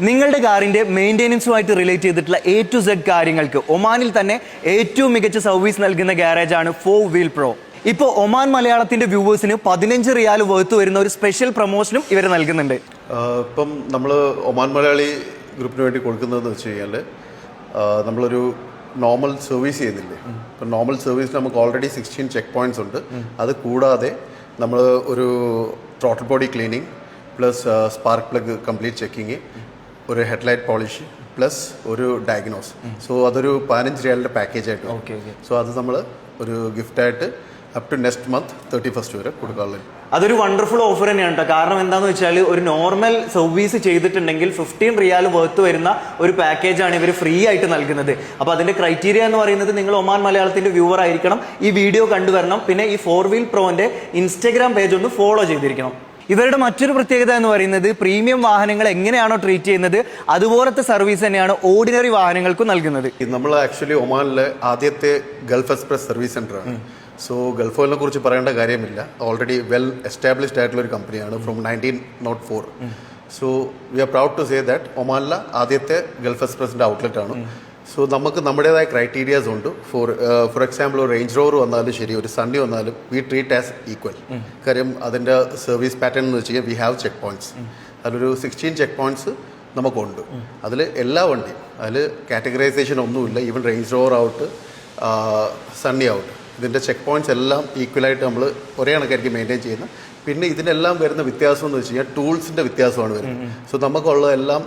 നിങ്ങളുടെ കാറിന്റെ മെയിൻ്റെനൻസുമായിട്ട് റിലേറ്റ് ചെയ്തിട്ടുള്ള A to Z കാര്യങ്ങൾക്ക് ഒമാനിൽ തന്നെ ഏറ്റവും മികച്ച സർവീസ് നൽകുന്ന ഗാരേജാണ് 4Wheel Pro. ഇപ്പോൾ ഒമാൻ മലയാളത്തിന്റെ വ്യൂവേഴ്സിന് 15 റിയാൽ വർത്ത് വരുന്ന ഒരു സ്പെഷ്യൽ പ്രൊമോഷനും ഇവർ നൽകുന്നുണ്ട്. ഇപ്പം നമ്മൾ ഒമാൻ മലയാളി ഗ്രൂപ്പിന് വേണ്ടി കൊടുക്കുന്നതെന്ന് വെച്ച് കഴിഞ്ഞാൽ നമ്മളൊരു നോർമൽ സർവീസ് ചെയ്യുന്നില്ലേ. ഇപ്പം നോർമൽ സർവീസിന് നമുക്ക് ഓൾറെഡി 16 ചെക്ക് പോയിന്റ്സ് ഉണ്ട്. അത് കൂടാതെ നമ്മൾ ഒരു throttle body cleaning plus spark plug complete checking, ഒരു ഹെഡ്ലൈറ്റ് പോളിഷ് പ്ലസ് ഒരു ഡയഗ്നോസ്. സോ അതൊരു 15 റിയാലിൻ്റെ പാക്കേജായിട്ട്. സോ അത് നമ്മൾ ഒരു ഗിഫ്റ്റായിട്ട് up to next month 31st വരെ കൊടുക്കാറുള്ളത്. അതൊരു വണ്ടർഫുൾ ഓഫർ തന്നെയാണ് കേട്ടോ. കാരണം എന്താണെന്ന് വെച്ചാൽ ഒരു നോർമൽ സർവീസ് ചെയ്തിട്ടുണ്ടെങ്കിൽ 15 റിയാൽ വർത്ത് വരുന്ന ഒരു പാക്കേജാണ് ഇവർ ഫ്രീ ആയിട്ട് നൽകുന്നത്. അപ്പോൾ അതിന്റെ ക്രൈറ്റീരിയ എന്ന് പറയുന്നത് നിങ്ങൾ ഒമാൻ മലയാളത്തിന്റെ വ്യൂവർ ആയിരിക്കണം, ഈ വീഡിയോ കണ്ടുവരണം, പിന്നെ ഈ 4Wheel Proന്റെ ഇൻസ്റ്റഗ്രാം പേജ് ഒന്ന് ഫോളോ ചെയ്തിരിക്കണം. ഇവരുടെ മറ്റൊരു പ്രത്യേകത എന്ന് പറയുന്നത് പ്രീമിയം വാഹനങ്ങൾ എങ്ങനെയാണോ ട്രീറ്റ് ചെയ്യുന്നത് അതുപോലത്തെ സർവീസ് തന്നെയാണ് ഓർഡിനറി വാഹനങ്ങൾക്കും നൽകുന്നത്. നമ്മൾ ആക്ച്വലി ഒമാനിലെ ആദ്യത്തെ ഗൾഫ് എക്സ്പ്രസ് സർവീസ് സെൻ്ററാണ്. സോ ഗൾഫ് ഓയിലിനെ കുറിച്ച് പറയേണ്ട കാര്യമില്ല. ഓൾറെഡി വെൽ എസ്റ്റാബ്ലിഷ്ഡ് ആയിട്ടുള്ള ഒരു കമ്പനിയാണ് from 1904. So we are proud to say that ഒമാനിലെ ആദ്യത്തെ ഗൾഫ് എക്സ്പ്രസിൻ്റെ ഔട്ട്ലെറ്റ് ആണ്. സോ നമുക്ക് നമ്മുടേതായ ക്രൈറ്റീരിയാസ് ഉണ്ട്. ഫോർ എക്സാമ്പിൾ ഒരു റേഞ്ച് റോവർ വന്നാലും ശരി, ഒരു സണ്ണി വന്നാലും വി ട്രീറ്റ് ആസ് ഈക്വൽ. കാര്യം അതിൻ്റെ സർവീസ് പാറ്റേൺ എന്ന് വെച്ച് കഴിഞ്ഞാൽ വി ഹാവ് ചെക്ക് പോയിന്റ്സ്. അതിലൊരു 16 ചെക്ക് പോയിന്റ്സ് നമുക്കുണ്ട്. അതിൽ എല്ലാ വണ്ടിയും, അതിൽ കാറ്റഗറൈസേഷൻ ഒന്നുമില്ല. Even range rover out, Sunny out, ഇതിൻ്റെ ചെക്ക് പോയിന്റ്സ് എല്ലാം ഈക്വലായിട്ട് നമ്മൾ ഒരേ കണക്കായിരിക്കും മെയിൻറ്റെയിൻ ചെയ്യുന്നത്. പിന്നെ ഇതിനെല്ലാം വരുന്ന വ്യത്യാസം എന്ന് വെച്ച് കഴിഞ്ഞാൽ ടൂൾസിൻ്റെ വ്യത്യാസമാണ് വരുന്നത്. സോ നമുക്കുള്ള എല്ലാം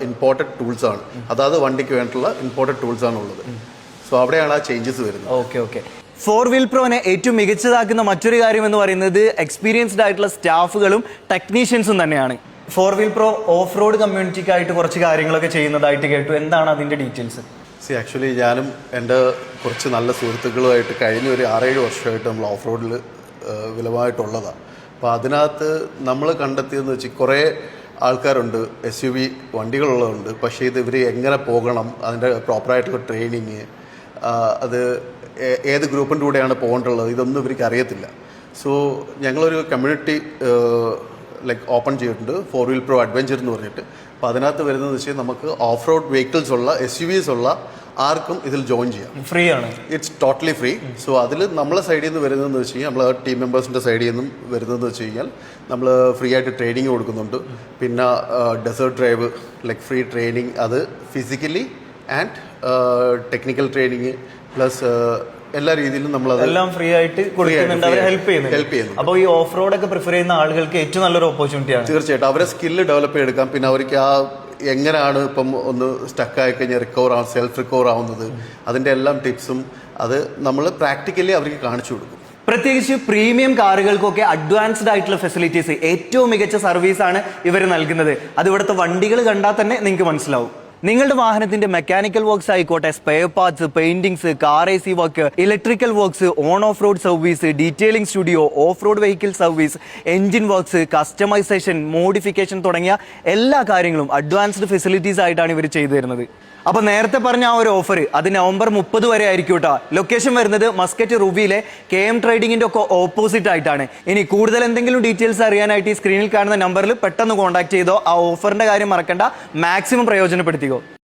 ഇമ്പോർട്ടഡ് ടൂൾസാണ്. അതായത് വണ്ടിക്ക് വേണ്ടിയിട്ടുള്ള ഇമ്പോർട്ടഡ് ടൂൾസാണ് ഉള്ളത്. സോ അവിടെയാണ് ആ ചേഞ്ചസ് വരുന്നത്. ഓക്കെ 4Wheel Proനെ ഏറ്റവും മികച്ചതാക്കുന്ന മറ്റൊരു കാര്യം എന്ന് പറയുന്നത് എക്സ്പീരിയൻസ്ഡ് ആയിട്ടുള്ള സ്റ്റാഫുകളും ടെക്നീഷ്യൻസും തന്നെയാണ്. 4Wheel Pro ഓഫ് റോഡ് കമ്മ്യൂണിറ്റിക്കായിട്ട് കുറച്ച് കാര്യങ്ങളൊക്കെ ചെയ്യുന്നതായിട്ട് കേട്ടു. എന്താണ് അതിൻ്റെ ഡീറ്റെയിൽസ്? ആക്ച്വലി ഞാനും എൻ്റെ കുറച്ച് നല്ല സുഹൃത്തുക്കളുമായിട്ട് കഴിഞ്ഞ ഒരു 6-7 വർഷമായിട്ട് നമ്മൾ ഓഫ് റോഡിൽ വിലമായിട്ടുള്ളതാണ്. അപ്പോൾ അതിനകത്ത് നമ്മൾ കണ്ടെത്തിയെന്ന് വെച്ചാൽ കുറേ ആൾക്കാരുണ്ട്, SUV വണ്ടികളുള്ളതുണ്ട്. പക്ഷേ ഇത് ഇവർ എങ്ങനെ പോകണം, അതിൻ്റെ പ്രോപ്പറായിട്ടുള്ള ട്രെയിനിങ്, അത് ഏത് ഗ്രൂപ്പിൻ്റെ കൂടെയാണ് പോകേണ്ടുള്ളത്, ഇതൊന്നും ഇവർക്ക് അറിയത്തില്ല. സോ ഞങ്ങളൊരു കമ്മ്യൂണിറ്റി ഓപ്പൺ ചെയ്തിട്ടുണ്ട്, 4Wheel Pro അഡ്വഞ്ചർ എന്ന് പറഞ്ഞിട്ട്. അപ്പോൾ അതിനകത്ത് വരുന്നതെന്ന് വെച്ചാൽ നമുക്ക് ഓഫ് റോഡ് വെഹിക്കിൾസ് ഉള്ള SUVs ഉള്ള ആർക്കും ഇതിൽ ജോയിൻ ചെയ്യാം. ഫ്രീ ആണ്, ഇറ്റ്സ് ടോട്ടലി ഫ്രീ. സോ അതിൽ നമ്മളെ സൈഡിൽ നിന്ന് വരുന്നതെന്ന് വെച്ച് കഴിഞ്ഞാൽ നമ്മൾ ടീം മെമ്പേഴ്സിൻ്റെ സൈഡിൽ നിന്നും വരുന്നതെന്ന് വെച്ച് കഴിഞ്ഞാൽ നമ്മൾ ഫ്രീ ആയിട്ട് ട്രെയിനിങ് കൊടുക്കുന്നുണ്ട്. പിന്നെ ഡെസേർട്ട് ഡ്രൈവ് ഫ്രീ ട്രെയിനിങ്, അത് physically and technical training plus എല്ലാ രീതിയിലും നമ്മൾ എല്ലാം ഫ്രീ ആയിട്ട് കൊടുക്കുന്നുണ്ട്. അവരെ ഹെൽപ്പ് ചെയ്യുന്നു. അപ്പോൾ ഈ ഓഫ് റോഡ് ഒക്കെ പ്രിഫർ ചെയ്യുന്ന ആളുകൾക്ക് ഏറ്റവും നല്ലൊരു ഓപ്പർച്യൂണിറ്റിയാണ്. തീർച്ചയായിട്ടും അവരെ സ്കില്ല് ഡെവലപ്പ് ചെയ്തെടുക്കാം. പിന്നെ അവർക്ക് ആ എങ്ങനെയാണ് ഇപ്പം ഒന്ന് സ്റ്റക്കായി കഴിഞ്ഞാൽ സെൽഫ് റിക്കവർ ആവുന്നത്, അതിൻ്റെ എല്ലാം ടിപ്സും അത് നമ്മൾ പ്രാക്ടിക്കലി അവർക്ക് കാണിച്ചു കൊടുക്കും. പ്രത്യേകിച്ച് പ്രീമിയം കാറുകൾക്കൊക്കെ അഡ്വാൻസ്ഡ് ആയിട്ടുള്ള ഫെസിലിറ്റീസ്, ഏറ്റവും മികച്ച സർവീസാണ് ഇവർ നൽകുന്നത്. അത് ഇവിടുത്തെ വണ്ടികൾ കണ്ടാൽ തന്നെ നിങ്ങൾക്ക് മനസ്സിലാവും. നിങ്ങളുടെ വാഹനത്തിന്റെ മെക്കാനിക്കൽ വർക്ക്സ് ആയിക്കോട്ടെ, spare parts, paintings, car AC work, electrical works, off road service, detailing studio, off road vehicle service, engine works, customisation, modification തുടങ്ങിയ എല്ലാ കാര്യങ്ങളും അഡ്വാൻസ്ഡ് ഫെസിലിറ്റീസ് ആയിട്ടാണ് ഇവർ ചെയ്തു തരുന്നത്. അപ്പൊ നേരത്തെ പറഞ്ഞ ആ ഒരു ഓഫർ അത് നവംബർ 30 വരെ ആയിരിക്കും കേട്ടോ. ലൊക്കേഷൻ വരുന്നത് മസ്കറ്റ് റുബിയിലെ KM ട്രേഡിങ്ങിന്റെ ഒക്കെ ഓപ്പോസിറ്റ് ആയിട്ടാണ്. ഇനി കൂടുതൽ എന്തെങ്കിലും ഡീറ്റെയിൽസ് അറിയാനായിട്ട് ഈ സ്ക്രീനിൽ കാണുന്ന നമ്പറിൽ പെട്ടെന്ന് കോൺടാക്ട് ചെയ്തോ. ആ ഓഫറിന്റെ കാര്യം മറക്കണ്ട, മാക്സിമം പ്രയോജനപ്പെടുത്തിക്കോ.